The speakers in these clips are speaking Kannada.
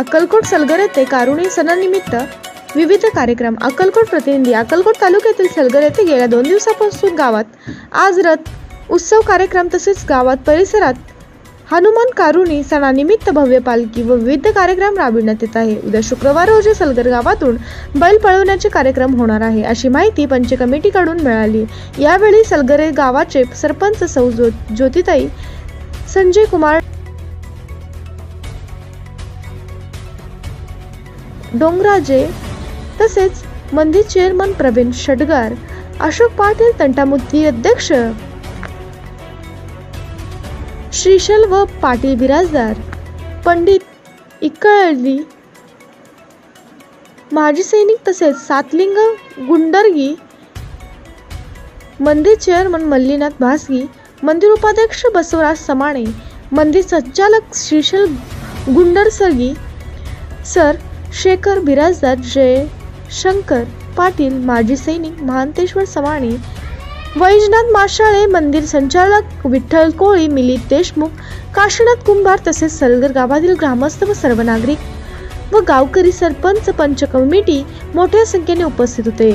अक्कलकोट सलगर येथे कारुणी सणानिमित्त विविध कार्यक्रम. अक्कलकोट प्रतिनिधी. अक्कलकोट तालुक्यातील सलगर येथे गेल्या 2 दिवसापासून गावात आज रथ उत्सव कार्यक्रम तसेच गावात परिसरात हनुमान कारुणी सणानिमित्त भव्य पालखी व विविध कार्यक्रम राबविण्यात येत आहे. उद्या शुक्रवार रोजी सलगर गावातून बैल पळवण्याचे कार्यक्रम होणार आहे अशी माहिती पंच कमिटीकडून मिळाली. यावेळी सलगर गावाचे सरपंच सौ ज्योतिताई, संजय कुमार डोंगराजे तसेच मंदिर चेअरमन प्रवीण षटगार, अशोक पाटील तंटामुक्ती अध्यक्ष श्रीशल व पाटील बिराजदार, पंडित इक्कळली, माजी सैनिक तसेच सातलिंग गुंडरगी, मंदिर चेअरमन मल्लीनाथ भासगी, मंदिर उपाध्यक्ष बसवराज समाणे, मंदिर संचालक श्रीशल गुंडरसगी, सर शेखर बिराजदार, जय शंकर पाटील, माजी सैनिक महांतेश्वर समाणे, वैजनाथ माशाळे, मंदिर संचालक विठ्ठल कोळी, मिलिंद देशमुख, काशीनाथ कुंभार तसेच सलगर गावातील ग्रामस्थ व सर्व नागरिक व गावकरी, सरपंच, पंच कमिटी मोठ्या संख्येने उपस्थित होते.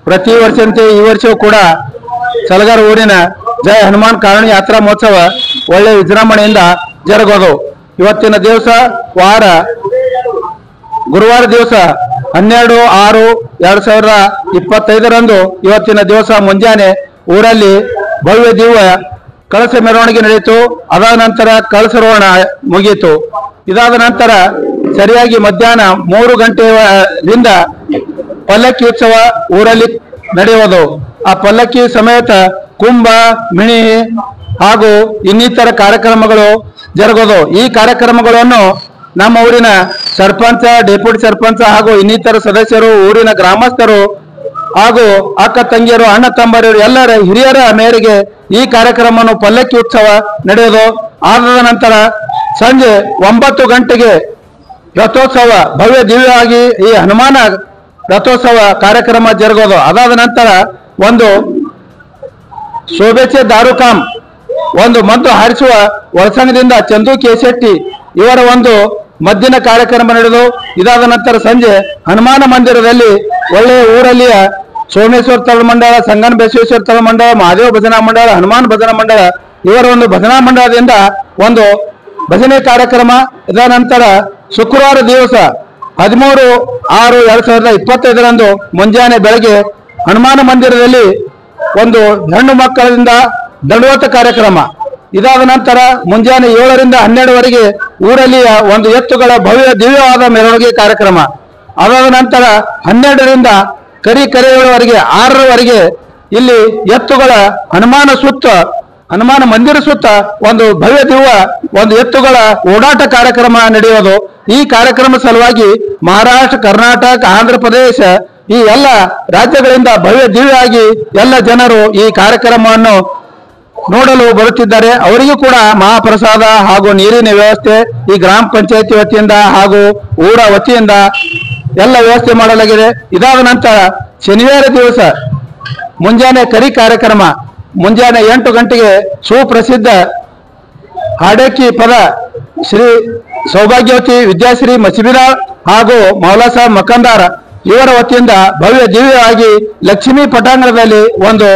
ಪ್ರತಿ ವರ್ಷಂತೆ ಈ ವರ್ಷವೂ ಕೂಡ ಸಲಗರ ಊರಿನ ಜಯ ಹನುಮಾನ್ ಕಾರುಣಿ ಯಾತ್ರಾ ಮಹೋತ್ಸವ ಒಳ್ಳೆ ವಿಜೃಂಭಣೆಯಿಂದ ಜರುಗೋದು. ಇವತ್ತಿನ ದಿವಸ ಗುರುವಾರ ದಿವಸ 12/6/2025 ಇವತ್ತಿನ ದಿವಸ ಮುಂಜಾನೆ ಊರಲ್ಲಿ ಭವ್ಯ ದಿವ್ಯ ಕಳಸ ಮೆರವಣಿಗೆ ನಡೆಯಿತು. ಅದಾದ ನಂತರ ಕಳಸರೋಹಣ ಮುಗಿಯಿತು. ಇದಾದ ನಂತರ ಸರಿಯಾಗಿ ಮಧ್ಯಾಹ್ನ 3 ಗಂಟೆಯಿಂದ ಪಲ್ಲಕ್ಕಿ ಉತ್ಸವ ಊರಲ್ಲಿ ನಡೆಯುವುದು. ಆ ಪಲ್ಲಕ್ಕಿ ಸಮೇತ ಕುಂಭ, ಮಿಣಿ ಹಾಗೂ ಇನ್ನಿತರ ಕಾರ್ಯಕ್ರಮಗಳು ಜರುಗೋದು. ಈ ಕಾರ್ಯಕ್ರಮಗಳನ್ನು ನಮ್ಮ ಊರಿನ ಸರ್ಪಂಚ, ಡೆಪ್ಯೂಟಿ ಸರ್ಪಂಚ ಹಾಗೂ ಇನ್ನಿತರ ಸದಸ್ಯರು, ಊರಿನ ಗ್ರಾಮಸ್ಥರು ಹಾಗೂ ಅಕ್ಕ ತಂಗಿಯರು, ಅಣ್ಣ ತಮ್ಮರು ಎಲ್ಲರ ಹಿರಿಯರ ಮೇರೆಗೆ ಈ ಕಾರ್ಯಕ್ರಮವನ್ನು ಪಲ್ಲಕ್ಕಿ ಉತ್ಸವ ನಡೆಯೋದು. ಆದ ನಂತರ ಸಂಜೆ 9 ಗಂಟೆಗೆ ರಥೋತ್ಸವ ಭವ್ಯ ದಿವ್ಯವಾಗಿ ಈ ಹನುಮಾನ ರಥೋತ್ಸವ ಕಾರ್ಯಕ್ರಮ ಜರುಗೋದು. ಅದಾದ ನಂತರ ಒಂದು ಶೋಭೆಚೆ ದಾರುಕಾಮ್, ಒಂದು ಮದ್ದು ಹಾರಿಸುವ ಒಳಸಂಗದಿಂದ ಚಂದು ಕೇಶೆಟ್ಟಿ ಇವರ ಒಂದು ಮದ್ದಿನ ಕಾರ್ಯಕ್ರಮ ನಡೆದು, ಇದಾದ ನಂತರ ಸಂಜೆ ಹನುಮಾನ ಮಂದಿರದಲ್ಲಿ ಒಳ್ಳೆಯ ಊರಲ್ಲಿಯ ಸೋಮೇಶ್ವರ ತಳ ಮಂಡಳ, ಸಂಗನ ಬಸವೇಶ್ವರ ತಳ ಮಂಡಳ, ಮಹಾದೇವ ಭಜನಾ ಮಂಡಳ, ಹನುಮಾನ್ ಭಜನಾ ಮಂಡಳ ಇವರ ಒಂದು ಭಜನಾ ಮಂಡಳದಿಂದ ಒಂದು ಭಜನೆ ಕಾರ್ಯಕ್ರಮ. ಇದಾದ ನಂತರ ಶುಕ್ರವಾರ ದಿವಸ 13/6/2025 ಮುಂಜಾನೆ ಬೆಳಗ್ಗೆ ಹನುಮಾನ ಮಂದಿರದಲ್ಲಿ ಒಂದು ಹೆಣ್ಣು ಮಕ್ಕಳಿಂದ ದಂಡೋತ ಕಾರ್ಯಕ್ರಮ. ಇದಾದ ನಂತರ ಮುಂಜಾನೆ 7ರಿಂದ 12ವರೆಗೆ ಊರಲ್ಲಿಯ ಒಂದು ಎತ್ತುಗಳ ಭವ್ಯ ದಿವ್ಯವಾದ ಮೆರವಣಿಗೆ ಕಾರ್ಯಕ್ರಮ. ಅದಾದ ನಂತರ 12ರಿಂದ ಕರೆಯವರೆಗೆ 6ರವರೆಗೆ ಇಲ್ಲಿ ಎತ್ತುಗಳ ಹನುಮಾನ ಮಂದಿರ ಸುತ್ತ ಒಂದು ಭವ್ಯ ದಿವ್ಯ ಒಂದು ಎತ್ತುಗಳ ಓಡಾಟ ಕಾರ್ಯಕ್ರಮ ನಡೆಯೋದು. ಈ ಕಾರ್ಯಕ್ರಮ ಸಲುವಾಗಿ ಮಹಾರಾಷ್ಟ್ರ, ಕರ್ನಾಟಕ, ಆಂಧ್ರ ಪ್ರದೇಶ ಈ ಎಲ್ಲ ರಾಜ್ಯಗಳಿಂದ ಭವ್ಯ ದಿವ್ಯವಾಗಿ ಎಲ್ಲ ಜನರು ಈ ಕಾರ್ಯಕ್ರಮವನ್ನು ನೋಡಲು ಬರುತ್ತಿದ್ದಾರೆ. ಅವರಿಗೂ ಕೂಡ ಮಹಾಪ್ರಸಾದ ಹಾಗೂ ನೀರಿನ ವ್ಯವಸ್ಥೆ ಈ ಗ್ರಾಮ ಪಂಚಾಯತಿ ವತಿಯಿಂದ ಹಾಗೂ ಊರ ವತಿಯಿಂದ ಎಲ್ಲ ವ್ಯವಸ್ಥೆ ಮಾಡಲಾಗಿದೆ. ಇದಾದ ನಂತರ ಶನಿವಾರ ದಿವಸ ಮುಂಜಾನೆ ಕರಿ ಕಾರ್ಯಕ್ರಮ ಮುಂಜಾನೆ 8 ಗಂಟೆಗೆ ಸುಪ್ರಸಿದ್ಧ ಹಾಡಕ್ಕಿ ಪದ ಶ್ರೀ ಸೌಭಾಗ್ಯವತಿ ವಿದ್ಯಾಶ್ರೀ ಮಸಿಬಿರಾಳ್ ಹಾಗೂ ಮೌಲಾ ಸಾಬ್ ಮಕಂದಾರ ಇವರ ವತಿಯಿಂದ ಭವ್ಯ ದಿವ್ಯವಾಗಿ ಲಕ್ಷ್ಮೀ ಪಟಾಂಗಣದಲ್ಲಿ ಒಂದು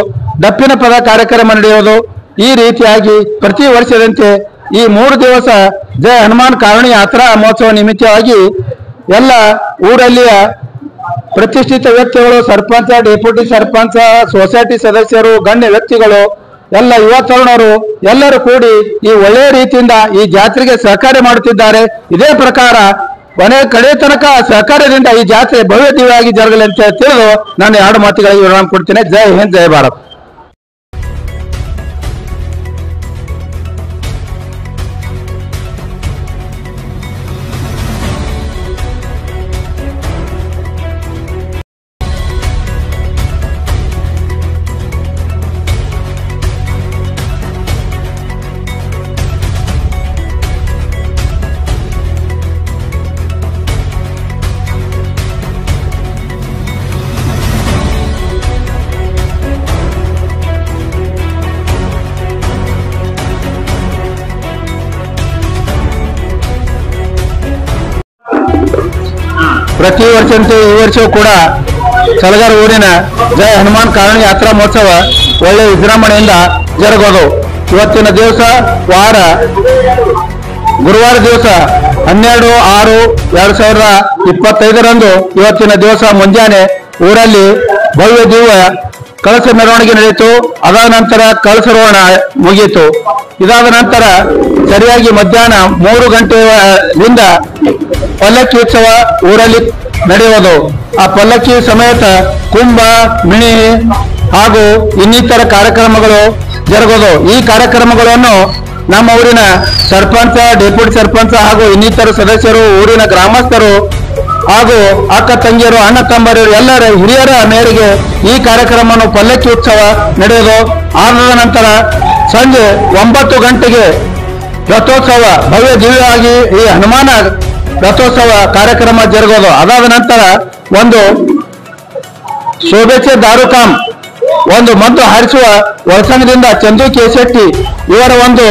ಡಪ್ಪಿನ ಪದ ಕಾರ್ಯಕ್ರಮ ನಡೆಯುವುದು. ಈ ರೀತಿಯಾಗಿ ಪ್ರತಿ ವರ್ಷದಂತೆ ಈ 3 ದಿವಸ ಜಯ ಹನುಮಾನ್ ಕಾರುಣ್ಯ ಯಾತ್ರಾ ಮಹೋತ್ಸವ ನಿಮಿತ್ತವಾಗಿ ಎಲ್ಲ ಊರಲ್ಲಿಯ ಪ್ರತಿಷ್ಠಿತ ವ್ಯಕ್ತಿಗಳು, ಸರ್ಪಂಚ, ಡೆಪ್ಯೂಟಿ ಸರ್ಪಂಚ, ಸೊಸೈಟಿ ಸದಸ್ಯರು, ಗಣ್ಯ ವ್ಯಕ್ತಿಗಳು, ಎಲ್ಲ ಯುವ ತರುಣರು ಎಲ್ಲರೂ ಕೂಡಿ ಈ ಒಳ್ಳೆಯ ರೀತಿಯಿಂದ ಈ ಜಾತ್ರೆಗೆ ಸಹಕಾರ ಮಾಡುತ್ತಿದ್ದಾರೆ. ಇದೇ ಪ್ರಕಾರ ಕೊನೆ ಕಡೆ ತನಕ ಸಹಕಾರದಿಂದ ಈ ಜಾತ್ರೆ ಭವ್ಯ ದಿವ್ಯವಾಗಿ ಜರಗಲಿ ಅಂತ ತಿಳಿದು ನಾನು 2 ಮಾತುಗಳಿಗೆ ವಿರಾಮ ಕೊಡ್ತೇನೆ. ಜೈ ಹಿಂದ್, ಜೈ ಭಾರತ್. ಪ್ರತಿ ವರ್ಷಂತೆ ಈ ವರ್ಷವೂ ಕೂಡ ಸಲಗರ ಊರಿನ ಜಯ ಹನುಮಾನ್ ಕಾರುಣ್ಯ ಯಾತ್ರಾ ಮಹೋತ್ಸವ ಒಳ್ಳೆಯ ವಿಜೃಂಭಣೆಯಿಂದ ಜರುಗೋದು. ಇವತ್ತಿನ ದಿವಸ ಗುರುವಾರ ದಿವಸ 12/6/2025 ಇವತ್ತಿನ ದಿವಸ ಮುಂಜಾನೆ ಊರಲ್ಲಿ ಭವ್ಯ ದಿವ್ಯ ಕಳಸ ಮೆರವಣಿಗೆ ನಡೆಯಿತು. ಅದಾದ ನಂತರ ಕಳಸರೋಹಣ ಮುಗಿಯಿತು. ಇದಾದ ನಂತರ ಸರಿಯಾಗಿ ಮಧ್ಯಾಹ್ನ 3 ಗಂಟೆಯಿಂದ ಪಲ್ಲಕ್ಕಿ ಉತ್ಸವ ಊರಲ್ಲಿ ನಡೆಯುವುದು. ಆ ಪಲ್ಲಕ್ಕಿ ಸಮೇತ ಕುಂಭ, ಮಿಣಿ ಹಾಗೂ ಇನ್ನಿತರ ಕಾರ್ಯಕ್ರಮಗಳು ಜರುಗೋದು. ಈ ಕಾರ್ಯಕ್ರಮಗಳನ್ನು ನಮ್ಮ ಊರಿನ ಸರ್ಪಂಚ, ಡೆಪ್ಯೂಟಿ ಸರ್ಪಂಚ ಹಾಗೂ ಇನ್ನಿತರ ಸದಸ್ಯರು, ಊರಿನ ಗ್ರಾಮಸ್ಥರು ಹಾಗೂ ಅಕ್ಕ ತಂಗಿಯರು, ಅಣ್ಣ ತಮ್ಮರು ಎಲ್ಲರ ಹಿರಿಯರ ಮೇರೆಗೆ ಈ ಕಾರ್ಯಕ್ರಮವನ್ನು ಪಲ್ಲಕ್ಕಿ ಉತ್ಸವ ನಡೆಯುವುದು. ಆದ ನಂತರ ಸಂಜೆ 9 ಗಂಟೆಗೆ ರಥೋತ್ಸವ ಭವ್ಯ ದಿವ್ಯವಾಗಿ ಈ ಹನುಮಾನ ರಥೋತ್ಸವ ಕಾರ್ಯಕ್ರಮ ಜರುಗೋದು. ಅದಾದ ನಂತರ ಒಂದು ಶೋಭೆಚೆ ದಾರುಕಾಮ್ ಒಂದು ಮದ್ದು ಹಾರಿಸುವ ಒಳಸಂಗದಿಂದ ಚಂದು ಕೆ ಶೆಟ್ಟಿ ಇವರ ಒಂದು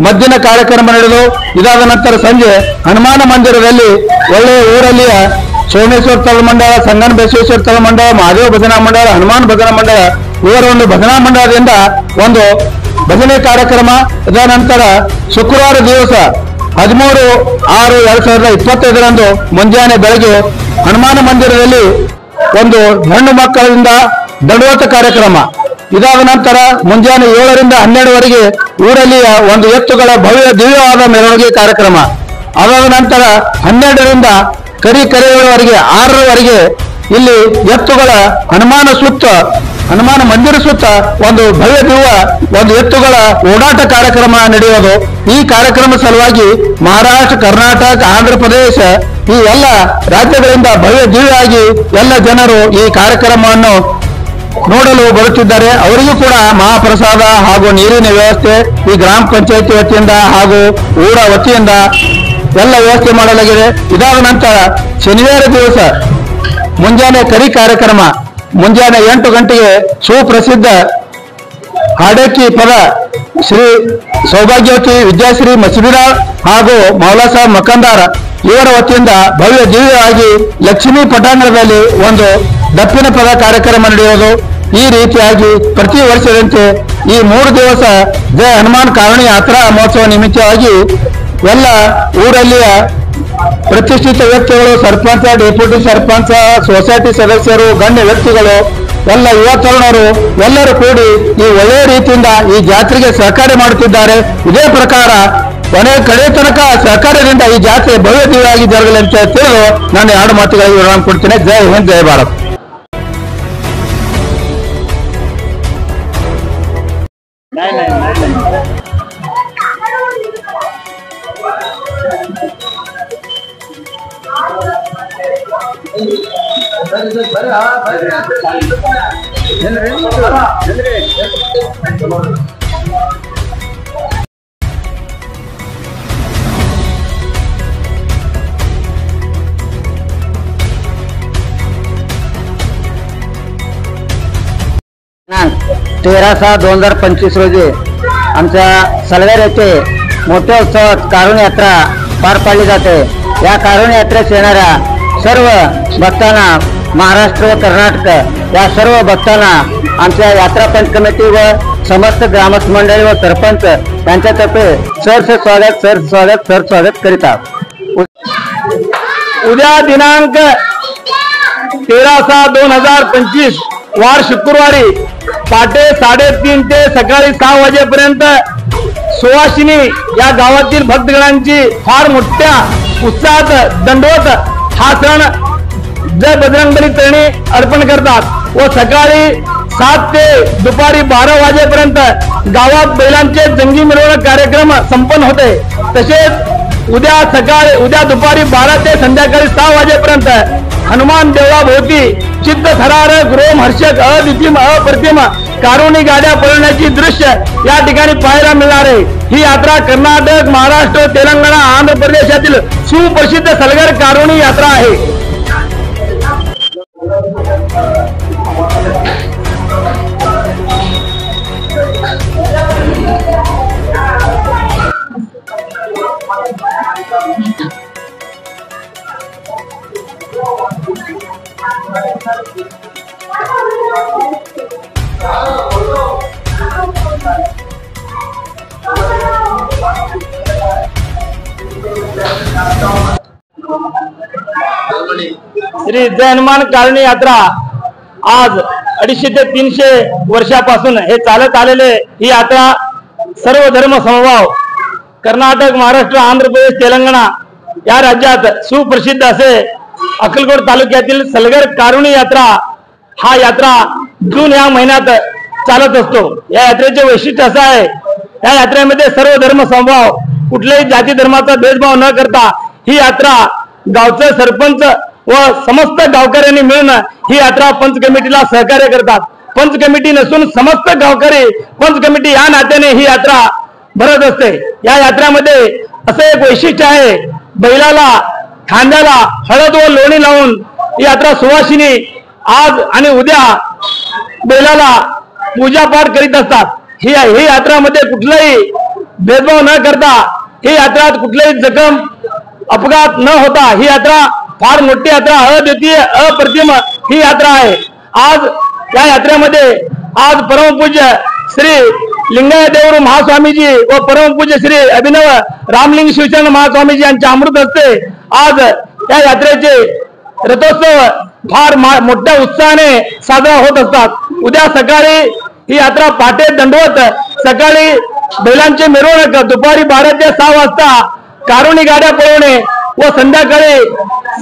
ಮದ್ದಿನ ಕಾರ್ಯಕ್ರಮ ನಡೆದು. ಇದಾದ ನಂತರ ಸಂಜೆ ಹನುಮಾನ ಮಂದಿರದಲ್ಲಿ ಒಳ್ಳೆಯ ಊರಲ್ಲಿಯ ಸೋಮೇಶ್ವರ ತಳ ಮಂಡಳ, ಸಂಗನ ಬಸವೇಶ್ವರ ತಳ ಮಂಡಳ, ಮಹಾದೇವ ಭಜನಾ ಮಂಡಳ, ಹನುಮಾನ್ ಭಜನಾ ಮಂಡಳ ಇವರ ಒಂದು ಭಜನಾ ಮಂಡಳದಿಂದ ಒಂದು ಭಜನೆ ಕಾರ್ಯಕ್ರಮ. ಇದಾದ ನಂತರ ಶುಕ್ರವಾರ ದಿವಸ 13/6/2025 ಮುಂಜಾನೆ ಬೆಳಗ್ಗೆ ಹನುಮಾನ ಮಂದಿರದಲ್ಲಿ ಒಂದು ಹೆಣ್ಣು ಮಕ್ಕಳಿಂದ ದಂಡೋತ ಕಾರ್ಯಕ್ರಮ. ಇದಾದ ನಂತರ ಮುಂಜಾನೆ 7ರಿಂದ 12ವರೆಗೆ ಊರಲ್ಲಿಯ ಒಂದು ಎತ್ತುಗಳ ಭವ್ಯ ದಿವ್ಯವಾದ ಮೆರವಣಿಗೆ ಕಾರ್ಯಕ್ರಮ. ಅದಾದ ನಂತರ 12ರಿಂದ ಕರೆಯವರೆಗೆ 6ರವರೆಗೆ ಇಲ್ಲಿ ಎತ್ತುಗಳ ಹನುಮಾನ ಮಂದಿರ ಸುತ್ತ ಒಂದು ಭವ್ಯ ದಿವ್ಯ ಒಂದು ಎತ್ತುಗಳ ಓಡಾಟ ಕಾರ್ಯಕ್ರಮ ನಡೆಯುವುದು. ಈ ಕಾರ್ಯಕ್ರಮ ಸಲುವಾಗಿ ಮಹಾರಾಷ್ಟ್ರ, ಕರ್ನಾಟಕ, ಆಂಧ್ರ ಪ್ರದೇಶ ಈ ಎಲ್ಲ ರಾಜ್ಯಗಳಿಂದ ಭವ್ಯ ದಿವ್ಯವಾಗಿ ಎಲ್ಲ ಜನರು ಈ ಕಾರ್ಯಕ್ರಮವನ್ನು ನೋಡಲು ಬರುತ್ತಿದ್ದಾರೆ. ಅವರಿಗೂ ಕೂಡ ಮಹಾಪ್ರಸಾದ ಹಾಗೂ ನೀರಿನ ವ್ಯವಸ್ಥೆ ಈ ಗ್ರಾಮ ಪಂಚಾಯತಿ ವತಿಯಿಂದ ಹಾಗೂ ಊರ ವತಿಯಿಂದ ಎಲ್ಲ ವ್ಯವಸ್ಥೆ ಮಾಡಲಾಗಿದೆ. ಇದಾದ ನಂತರ ಶನಿವಾರ ದಿವಸ ಮುಂಜಾನೆ ಕರಿ ಕಾರ್ಯಕ್ರಮ ಮುಂಜಾನೆ 8 ಗಂಟೆಗೆ ಸುಪ್ರಸಿದ್ಧ ಹಾಡಕ್ಕಿ ಪದ ಶ್ರೀ ಸೌಭಾಗ್ಯವತಿ ವಿದ್ಯಾಶ್ರೀ ಮಸಿಬಿರಾಳ್ ಹಾಗೂ ಮೌಲಾ ಸಾಬ್ ಮಕಂದಾರ ಇವರ ವತಿಯಿಂದ ಭವ್ಯ ದಿವ್ಯವಾಗಿ ಲಕ್ಷ್ಮೀ ಪಟಾಂಗಣದಲ್ಲಿ ಒಂದು ಡಪ್ಪಿನ ಪದ ಕಾರ್ಯಕ್ರಮ ನಡೆಯುವುದು. ಈ ರೀತಿಯಾಗಿ ಪ್ರತಿ ವರ್ಷದಂತೆ ಈ 3 ದಿವಸ ಜಯ ಹನುಮಾನ್ ಕಾರುಣ್ಯ ಯಾತ್ರಾ ಮಹೋತ್ಸವ ನಿಮಿತ್ತವಾಗಿ ಎಲ್ಲ ಊರಲ್ಲಿಯ ಪ್ರತಿಷ್ಠಿತ ವ್ಯಕ್ತಿಗಳು, ಸರ್ಪಂಚ, ಡೆಪ್ಯೂಟಿ ಸರ್ಪಂಚ, ಸೊಸೈಟಿ ಸದಸ್ಯರು, ಗಣ್ಯ ವ್ಯಕ್ತಿಗಳು, ಎಲ್ಲ ಯುವ ತರುಣರು ಎಲ್ಲರೂ ಕೂಡಿ ಈ ಒಳ್ಳೆಯ ರೀತಿಯಿಂದ ಈ ಜಾತ್ರೆಗೆ ಸಹಕಾರ ಮಾಡುತ್ತಿದ್ದಾರೆ. ಇದೇ ಪ್ರಕಾರ ಕೊನೆ ಕಡೆ ತನಕ ಸಹಕಾರದಿಂದ ಈ ಜಾತ್ರೆ ಭವ್ಯ ದಿವ್ಯವಾಗಿ ಜರಗಲಿ ಅಂತ ತಿಳಿದು ನಾನು 2 ಮಾತುಗಳಿಗೆ ವಿರಾಮ ಕೊಡ್ತೇನೆ. ಜೈ ಹಿಂದ್, ಜೈ ಭಾರತ್. 13/6/2025 रोजी आमच्या सलगर येथे मोठ्या उत्सवात कारुण यात्रा पार पाडली जाते। या कारुण यात्रेस येणाऱ्या सर्व भक्तांना, महाराष्ट्र व कर्नाटक या सर्व भक्तांना आमच्या यात्रा पंच कमिटी व समस्त ग्रामस्थ मंडळी व सरपंच यांच्यातर्फे सर स्वागत करीतात। उद्या दिनांक 13/6/2025 वार शुक्रवारी पहाटे 3:30 ते सकाळी 6 वाजेपर्यंत सुवासिनी या गावातील भक्तगणांची फार मोठ्या उत्साहात दंडवत हा सण जय बजरंगबली तळणी अर्पण करतात व सकाळी 7 ते दुपारी 12 वाजेपर्यंत गावात बैलांचे जंगी मिरवणूक कार्यक्रम संपन्न होते। तसेच उद्या दुपारी 12 ते संध्याकाळी 6 वाजेपर्यंत हनुमान देवळाभोवती चित्त थरारक, रोमहर्षक, अद्वितीय, अप्रतिम कारुणी गाड्या पळवण्याची दृश्य या ठिकाणी पाहायला मिळणार आहे। ही यात्रा कर्नाटक, महाराष्ट्र, तेलंगणा, आंध्र प्रदेशातील सुप्रसिद्ध सलगर कारुणी यात्रा आहे। श्री जय हनुमान कारुणी यात्रा आज 250 ते 300 वर्षापासून हे चालत आलेले ही यात्रा सर्व धर्म समभाव कर्नाटक, महाराष्ट्र, आंध्र प्रदेश, तेलंगणा या राज्यात सुप्रसिद्ध असे अक्कलकोट तालुक्यातील सलगर कारुणी यात्रा हा यात्रा जून या महिन्यात चालत असतो। या यात्रेचे वैशिष्ट्य असं आहे, या यात्रेमध्ये सर्व धर्म समभाव, कुठल्याही जाती धर्माचा भेदभाव न करता ही यात्रा गावचे सरपंच व समस्त गावकऱ्यांनी मिळून ही यात्रा पंच कमिटीला सहकार्य करतात। पंच कमिटी नसून समस्त गावकरी पंच कमिटी या नात्याने ही यात्रा भरत असते। या यात्रेमध्ये असे एक वैशिष्ट्य आहे, बैलाला खांद्याला हळद व लोणी लावून ही यात्रा सुवासिनी आज आणि उद्या बैलाला पूजा पाठ करीत असतात। ही यात्रामध्ये कुठलाही भेदभाव न करता ही यात्रात कुठलाही जखम अपघात न होता ही यात्रा फार मोठी यात्रा, अद्वितीय, अप्रतिम ही यात्रा आहे। आज या यात्रेमध्ये आज परमपूज्य श्री लिंगायत देवरू महास्वामीजी व परमपूज्य श्री अभिनव रामलिंग शिवचरण महास्वामीजी यांच्या अमृत हस्ते आज या यात्रेचे रथोत्सव फार मोठ्या उत्साहाने साजरा होत असतात। उद्या सकाळी ही यात्रा पहाटे दंडवत, सकाळी बैलांचे मिरवणूक, दुपारी 12 ते 6 वाजता कारुणी गाड्या पळवणे व संध्याकाळी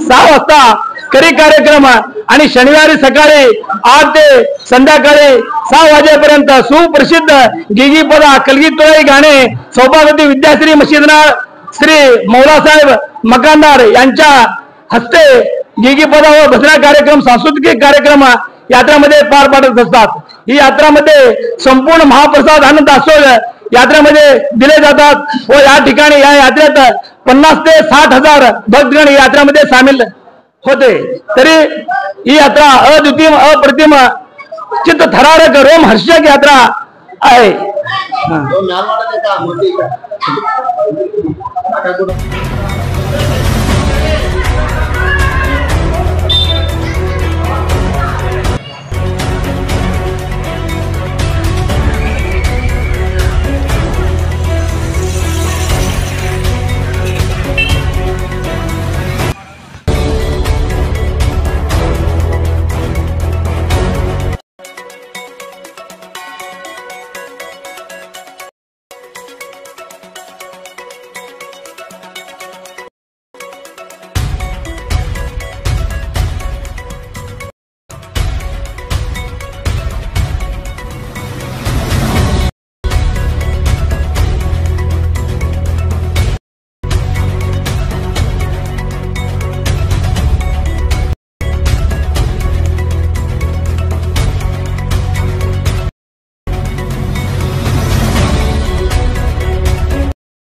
6 वाजता करी कार्यक्रम आणि शनिवारी सकाळी 8 ते संध्याकाळी 6 वाजेपर्यंत सुप्रसिद्ध गिगीपदा, कलगीतोळी गाणे सौभाग्यवती विद्याश्री मशीदनाळ श्री मौलासाहेब मकानदार यांच्या हस्ते गिगीपदा व भजना कार्यक्रम, सांस्कृतिक कार्यक्रम यात्रेमध्ये पार पाडत असतात। ही यात्रामध्ये संपूर्ण महाप्रसाद अन्न दासोह यात्रेमध्ये दिले जातात व या ठिकाणी या यात्रेत 50 ते 60 हजार भक्तगण यात्रेमध्ये सामील होते। तरी ही यात्रा अद्वितीय, अप्रतिम, चित्त थरारक, रोमहर्षक यात्रा आहे।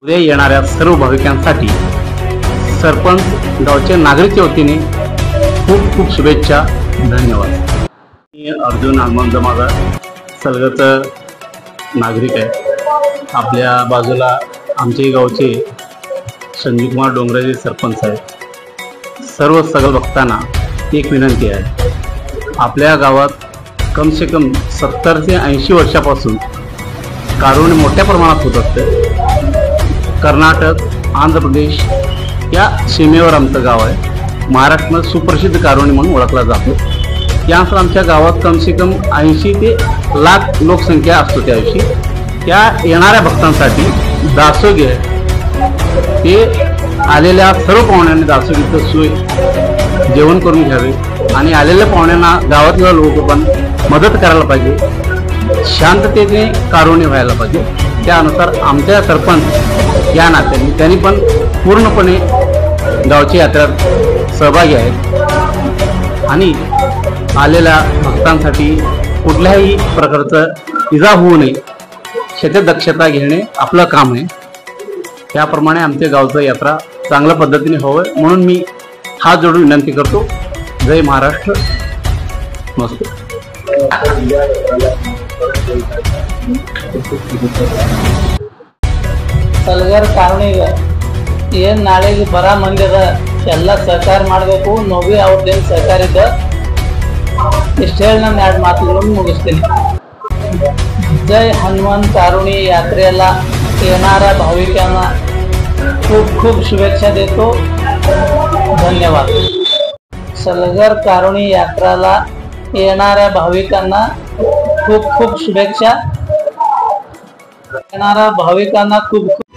उद्या येणाऱ्या सर्व भाविकांसाठी सरपंच गावच्या नागरिकच्या वतीने खूप खूप शुभेच्छा। धन्यवाद। मी अर्जुन हनुमंत जमादार, सलगरचं नागरिक आहे. आपल्या बाजूला आमचे गावचे संजीवकुमार डोंगराचे सरपंच आहेत. सर्व सगळ भक्तांना एक विनंती आहे, आपल्या गावात कम से कम 70 ते 80 वर्षापासून कारुण्य मोठ्या प्रमाणात होत असते. कर्नाटक, आंध्र प्रदेश या सीमेवर आमचं गाव आहे. महाराष्ट्रात सुप्रसिद्ध कारुण्य म्हणून ओळखला जातो. त्यानंतर आमच्या गावात कम से कम 80 ते लाख लोकसंख्या असतो. त्या दिवशी त्या येणाऱ्या भक्तांसाठी दासोगी आहे. ते आलेल्या सर्व पाहुण्यांनी दासोगीचं सोय जेवण करून घ्यावे आणि आलेल्या पाहुण्यांना गावातले लोक पण मदत करायला पाहिजे. शांततेने कारुण्य व्हायला पाहिजे. त्यानुसार आमच्या सरपंच या नात्याने त्यांनी पण पूर्णपणे गावची यात्रेत सहभागी आहेत आणि आलेल्या भक्तांसाठी कुठल्याही प्रकारचं इजा होऊ नये याची दक्षता घेणे आपलं काम आहे. त्याप्रमाणे आमच्या गावचं यात्रा चांगल्या पद्धतीने व्हावं म्हणून मी हात जोडून विनंती करतो. जय महाराष्ट्र. मस्त ಸಲಗರ ಕಾರಣಿಗೆ ಏನು ನಾಳೆಗೆ ಬರ ಮಂದಿದ ಎಲ್ಲ ಸಹಕಾರ ಮಾಡಬೇಕು. ನೋವಿ ಅವ್ರದ್ದೇನು ಸಹಕಾರ ಇದೆ ಇಷ್ಟು ಹೇಳಿ ನಾನು 2 ಮಾತುಗಳನ್ನು ಮುಗಿಸ್ತೀನಿ. जय हनुमान कारुणी यात्रेला येणाऱ्या भाविकांना खूप खूप शुभेच्छा देतो. धन्यवाद. सलगर कारुणी यात्राला येणाऱ्या भाविकांना खूप खूप शुभेच्छा. येणाऱ्या भाविकांना खूप खूप